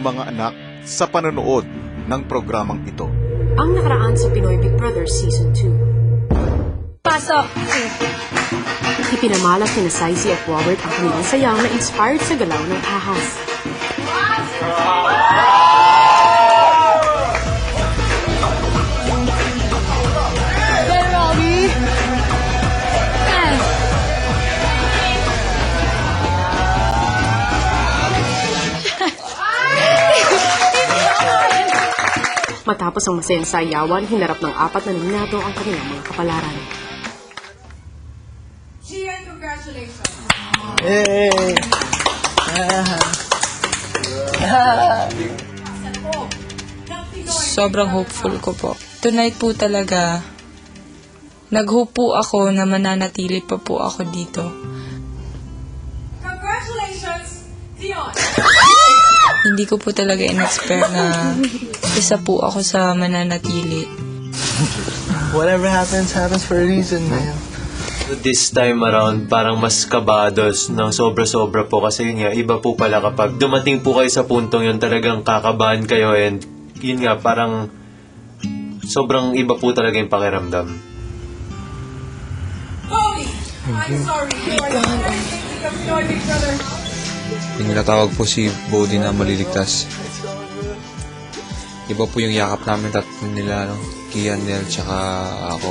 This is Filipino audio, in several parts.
mga anak sa panonood ng programang ito. Ang nakaraan sa Pinoy Big Brother Season 2. Pasok! Ipinamalas ni Saisi at Robert ang kanilang sayang na inspired sa galaw ng ahas. Matapos ang masayang sayawan, hinarap ng 4 na nominado ang kanilang mga kapalaran. Gian, congratulations! Yay! Sobrang hopeful ko po. Tonight po talaga, nag-hope po ako na mananatili pa po ako dito. Congratulations, Dion! Hindi ko po talaga in-expect na isa po ako sa mananatili. Whatever happens, happens for a reason, man. This time around, parang mas kabados ng sobra-sobra po kasi yun nga, iba po pala kapag dumating po kayo sa puntong yun, talagang kakabahan kayo and yun nga, parang sobrang iba po talaga yung pakiramdam. Cody, I'm sorry, you are the first victim of Pinoy Big Brother. Nilatawag po si Bodhi na maliligtas. Iba po yung yakap namin tatlo nila, no? Kian, Nel, tsaka ako.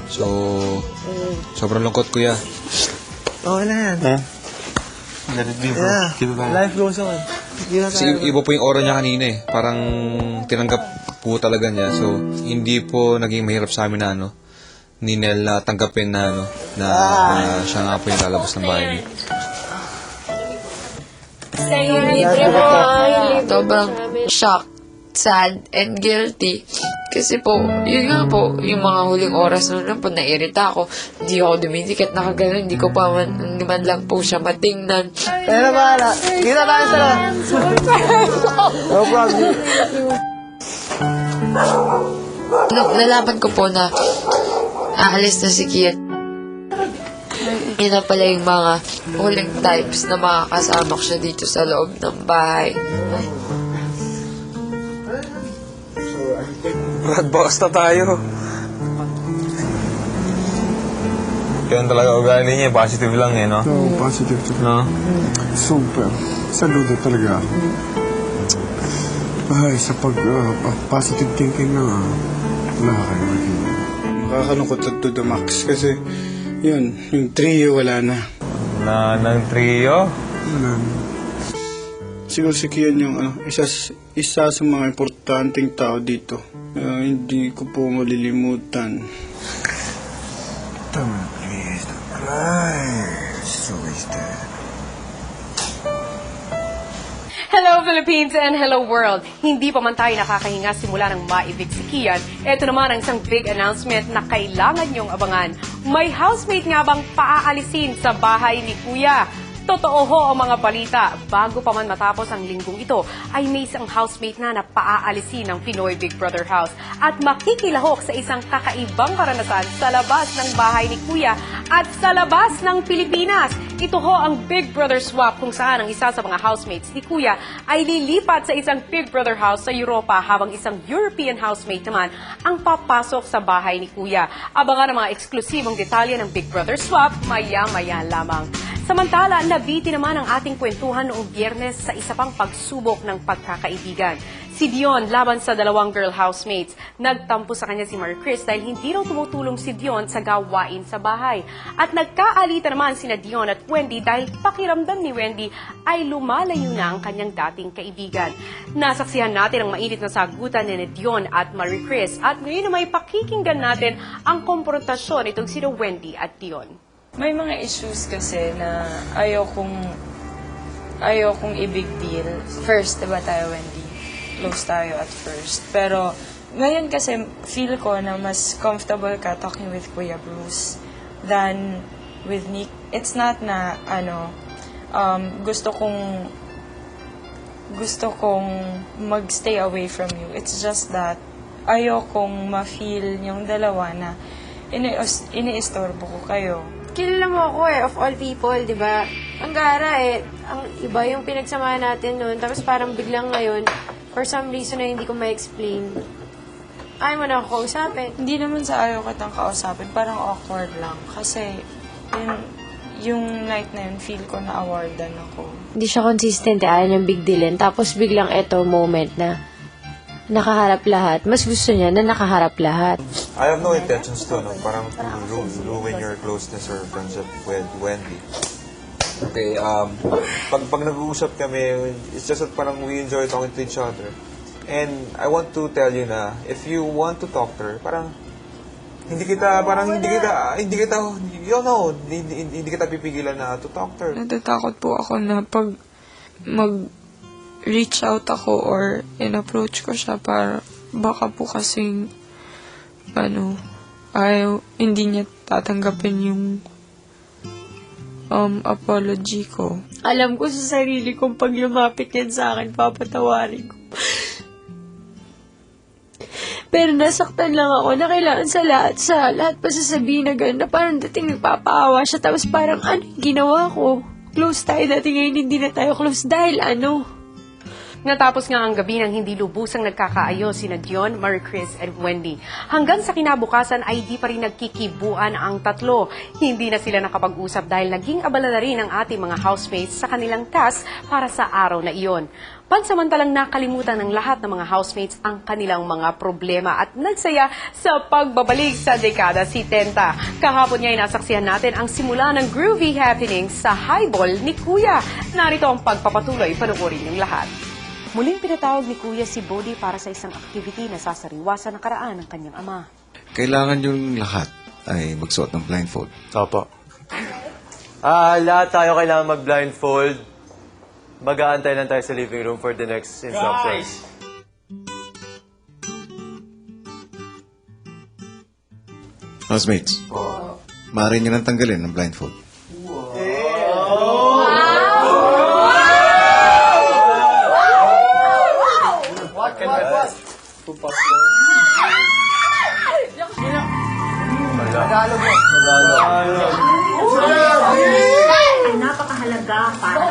So, sobrang lungkot, kuya. Okay na yan. Let it be, bro. Yeah, Keep it back. life goes on. Hindi na Kasi tayo. iba po yung aura niya kanina eh. Parang tinanggap po talaga niya. So, hindi po naging mahirap sa amin na, ni Nel na tanggapin na, na siya nga po yung lalabas ng bahay niya. Sobrang shocked, sad, and guilty. Kasi po, yun nga po, yung mga huling oras noon po, nairita ako. Hindi ako dumidikit, nakagano, hindi ko pa man lang po siya matingnan. Kaya na bahala. Kita tayo sa lang. No problem. Nalaman ko po na aalis na si Kian. Yun na pala yung mga huling types na makakasama ko siya dito sa loob ng bahay. Brad, boss na tayo. Ganun talaga ugali niya. Positive lang eh, no? Oo, positive to. No? Super. Saludo talaga. Ay, sa positive thinking na wala ka kayo maging. Makakalungkot to the max kasi yun, yung trio wala na. Na ng trio? Wala na. Siguro si Kian yung isa sa mga importanteng tao dito. Hindi ko po malilimutan. Tama, please. Don't cry. So wasted. Hello Philippines and hello world! Hindi pa man tayo nakakahinga simula ng ma-evict si Kian. Ito naman ang isang big announcement na kailangan niyong abangan. May housemate nga bang paaalisin sa bahay ni Kuya? Totoo ho ang mga balita. Bago pa man matapos ang linggong ito, ay may isang housemate na paaalisin ng Pinoy Big Brother House at makikilahok sa isang kakaibang karanasan sa labas ng bahay ni Kuya at sa labas ng Pilipinas. Ito ho ang Big Brother Swap kung saan ang isa sa mga housemates ni Kuya ay lilipat sa isang Big Brother House sa Europa habang isang European housemate naman ang papasok sa bahay ni Kuya. Abangan ang mga eksklusibong detalye ng Big Brother Swap maya-maya lamang. Samantala, nabiti naman ang ating kwentuhan noong Biyernes sa isa pang pagsubok ng pagkakaibigan. Si Dion laban sa dalawang girl housemates. Nagtampo sa kanya si Marie Chris dahil hindi raw tumutulong si Dion sa gawain sa bahay. At nagkaalita naman sina Dion at Wendy dahil pakiramdam ni Wendy ay lumalayo na ang kanyang dating kaibigan. Nasaksihan natin ang mainit na sagutan ni Dion at Marie Chris at ngayon may pakikinggan natin ang komprontasyon itong sina Wendy at Dion. May mga issues kasi na ayokong i-big deal. First, diba tayo, Wendy? Close tayo at first. Pero, ngayon kasi, feel ko na mas comfortable ka talking with Kuya Bruce than with Nick. It's not na, gusto kong mag-stay away from you. It's just that, ayokong ma-feel yung dalawa na ini-istorbo ko kayo. Kilala mo ako of all people, di ba? Ang Gara eh. Ang iba yung pinagsamahan natin noon. Tapos parang biglang ngayon, for some reason na hindi ko ma-explain, ayaw mo na ako kausapin. Hindi naman sa ayaw kitang kausapin, parang awkward lang. Kasi, yung night na yun, feel ko na awardan ako. Hindi siya consistent, ayaw niyang big dealin. Tapos biglang eto moment na nakaharap lahat. Mas gusto niya na nakaharap lahat. I have no intentions to, no? Parang to ruin your closeness or friendship with Wendy. Okay, pag nag-uusap kami, it's just that parang we enjoy talking to each other. And I want to tell you na, if you want to talk to her, parang hindi kita pipigilan na to talk to her. Natatakot po ako na pag mag-reach out ako or in-approach ko siya para baka po kasing hindi niya tatanggapin yung apology ko. Alam ko sa sarili kong pag lumapit yan sa akin, papatawarin ko. Pero nasaktan lang ako na kailangan sa lahat pa sasabihin na gano'n na parang dating nagpapaawa siya. Tapos parang ano yung ginawa ko? Close tayo dati, ngayon hindi na tayo close dahil ano? Natapos nga ang gabi ng hindi lubusang nagkakaayos sina Dion, Marie Chris at Wendy. Hanggang sa kinabukasan ay di pa rin nagkikibuan ang tatlo. Hindi na sila nakapag-usap dahil naging abala na rin ang ating mga housemates sa kanilang task para sa araw na iyon. Pansamantalang nakalimutan ng lahat ng mga housemates ang kanilang mga problema at nagsaya sa pagbabalik sa dekada 70. Kahapon nga ay nasaksihan natin ang simula ng groovy happening sa highball ni Kuya. Narito ang pagpapatuloy, panoorin yung lahat. Muling pinatawag ni Kuya si Bodhi para sa isang activity na sasariwa sa nakaraan ng kanyang ama. Kailangan yung lahat ay magsuot ng blindfold. Opo. Lahat tayo kailangan mag-blindfold. Mag-aantay lang tayo sa living room for the next instructions. Housemates, maaari nyo nang tanggalin ng blindfold. Napakahalaga para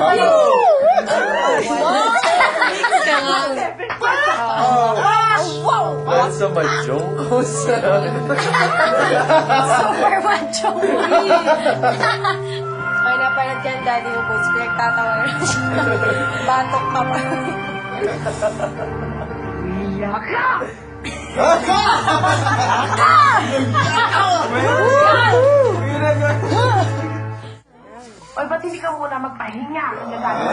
Sa madyong. Super macho. Ay, napanood yan, Daddy yung Boots. Pinagtatawa na siya. Batok ka pa. Oy, ba't hindi ka muna magpahinga? Ang gagawin.